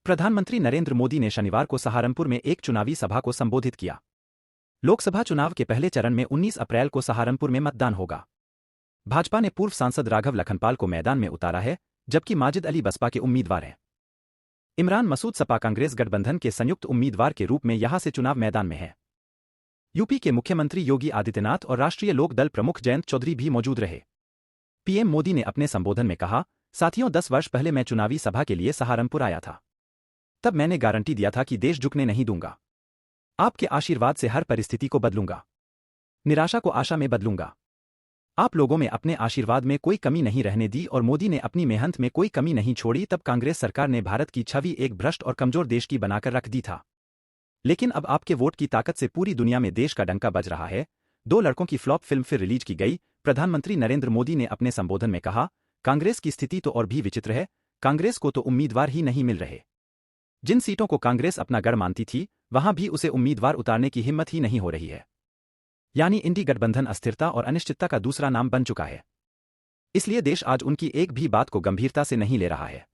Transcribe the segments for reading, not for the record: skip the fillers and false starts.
प्रधानमंत्री नरेंद्र मोदी ने शनिवार को सहारनपुर में एक चुनावी सभा को संबोधित किया। लोकसभा चुनाव के पहले चरण में 19 अप्रैल को सहारनपुर में मतदान होगा। भाजपा ने पूर्व सांसद राघव लखनपाल को मैदान में उतारा है, जबकि माजिद अली बसपा के उम्मीदवार हैं। इमरान मसूद सपा कांग्रेस गठबंधन के संयुक्त उम्मीदवार के रूप में यहां से चुनाव मैदान में है। यूपी के मुख्यमंत्री योगी आदित्यनाथ और राष्ट्रीय लोक दल प्रमुख जयंत चौधरी भी मौजूद रहे। पीएम मोदी ने अपने संबोधन में कहा, साथियों 10 वर्ष पहले मैं चुनावी सभा के लिए सहारनपुर आया था। तब मैंने गारंटी दिया था कि देश झुकने नहीं दूंगा। आपके आशीर्वाद से हर परिस्थिति को बदलूंगा। निराशा को आशा में बदलूंगा। आप लोगों में अपने आशीर्वाद में कोई कमी नहीं रहने दी और मोदी ने अपनी मेहनत में कोई कमी नहीं छोड़ी। तब कांग्रेस सरकार ने भारत की छवि एक भ्रष्ट और कमजोर देश की बनाकर रख दी था। लेकिन अब आपके वोट की ताकत से पूरी दुनिया में देश का डंका बज रहा है। 2 लड़कों की फ्लॉप फिल्म फिर रिलीज की गई। प्रधानमंत्री नरेंद्र मोदी ने अपने संबोधन में कहा, कांग्रेस की स्थिति तो और भी विचित्र है। कांग्रेस को तो उम्मीदवार ही नहीं मिल रहे। जिन सीटों को कांग्रेस अपना गढ़ मानती थी, वहां भी उसे उम्मीदवार उतारने की हिम्मत ही नहीं हो रही है। यानी इंडी गठबंधन अस्थिरता और अनिश्चितता का दूसरा नाम बन चुका है। इसलिए देश आज उनकी एक भी बात को गंभीरता से नहीं ले रहा है।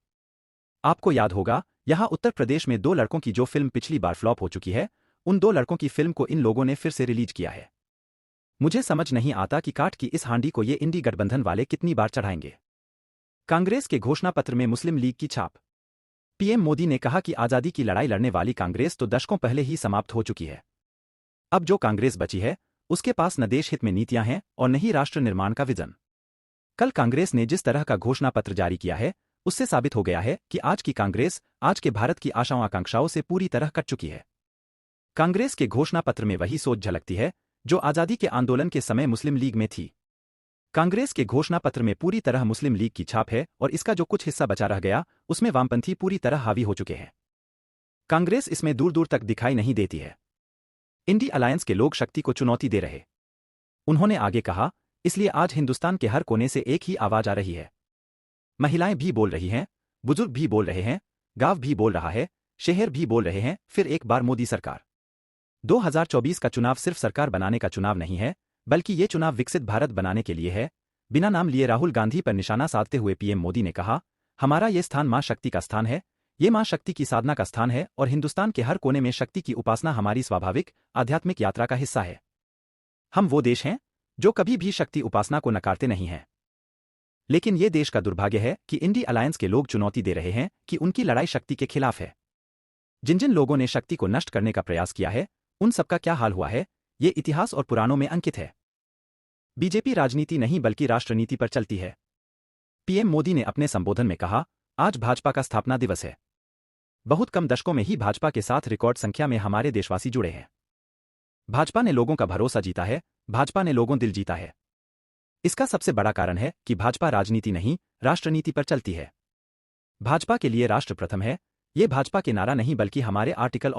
आपको याद होगा, यहां उत्तर प्रदेश में 2 लड़कों की जो फिल्म पिछली बार फ्लॉप हो चुकी है, उन 2 लड़कों की फिल्म को इन लोगों ने फिर से रिलीज किया है। मुझे समझ नहीं आता कि काठ की इस हांडी को ये इंडी गठबंधन वाले कितनी बार चढ़ाएंगे। कांग्रेस के घोषणा पत्र में मुस्लिम लीग की छाप। पीएम मोदी ने कहा कि आजादी की लड़ाई लड़ने वाली कांग्रेस तो दशकों पहले ही समाप्त हो चुकी है। अब जो कांग्रेस बची है, उसके पास न देश हित में नीतियां हैं और न ही राष्ट्र निर्माण का विजन। कल कांग्रेस ने जिस तरह का घोषणा पत्र जारी किया है, उससे साबित हो गया है कि आज की कांग्रेस आज के भारत की आशाओं आकांक्षाओं से पूरी तरह कट चुकी है। कांग्रेस के घोषणा पत्र में वही सोच झलकती है जो आजादी के आंदोलन के समय मुस्लिम लीग में थी। कांग्रेस के घोषणा पत्र में पूरी तरह मुस्लिम लीग की छाप है और इसका जो कुछ हिस्सा बचा रह गया, उसमें वामपंथी पूरी तरह हावी हो चुके हैं। कांग्रेस इसमें दूर दूर तक दिखाई नहीं देती है। इंडी अलायंस के लोग शक्ति को चुनौती दे रहे। उन्होंने आगे कहा, इसलिए आज हिंदुस्तान के हर कोने से एक ही आवाज आ रही है। महिलाएं भी बोल रही हैं, बुजुर्ग भी बोल रहे हैं, गांव भी बोल रहा है, शहर भी बोल रहे हैं, फिर एक बार मोदी सरकार। 2024 का चुनाव सिर्फ सरकार बनाने का चुनाव नहीं है, बल्कि ये चुनाव विकसित भारत बनाने के लिए है। बिना नाम लिए राहुल गांधी पर निशाना साधते हुए पीएम मोदी ने कहा, हमारा ये स्थान मां शक्ति का स्थान है। ये मां शक्ति की साधना का स्थान है और हिंदुस्तान के हर कोने में शक्ति की उपासना हमारी स्वाभाविक आध्यात्मिक यात्रा का हिस्सा है। हम वो देश हैं जो कभी भी शक्ति उपासना को नकारते नहीं हैं। लेकिन ये देश का दुर्भाग्य है कि इंडी अलायंस के लोग चुनौती दे रहे हैं कि उनकी लड़ाई शक्ति के खिलाफ है। जिन जिन लोगों ने शक्ति को नष्ट करने का प्रयास किया है, उन सबका क्या हाल हुआ है, ये इतिहास और पुराणों में अंकित है। बीजेपी राजनीति नहीं बल्कि राष्ट्रनीति पर चलती है। पीएम मोदी ने अपने संबोधन में कहा, आज भाजपा का स्थापना दिवस है। बहुत कम दशकों में ही भाजपा के साथ रिकॉर्ड संख्या में हमारे देशवासी जुड़े हैं। भाजपा ने लोगों का भरोसा जीता है, भाजपा ने लोगों दिल जीता है। इसका सबसे बड़ा कारण है कि भाजपा राजनीति नहीं, राष्ट्रनीति पर चलती है। भाजपा के लिए राष्ट्र प्रथम है, ये भाजपा के नारा नहीं बल्कि हमारे आर्टिकल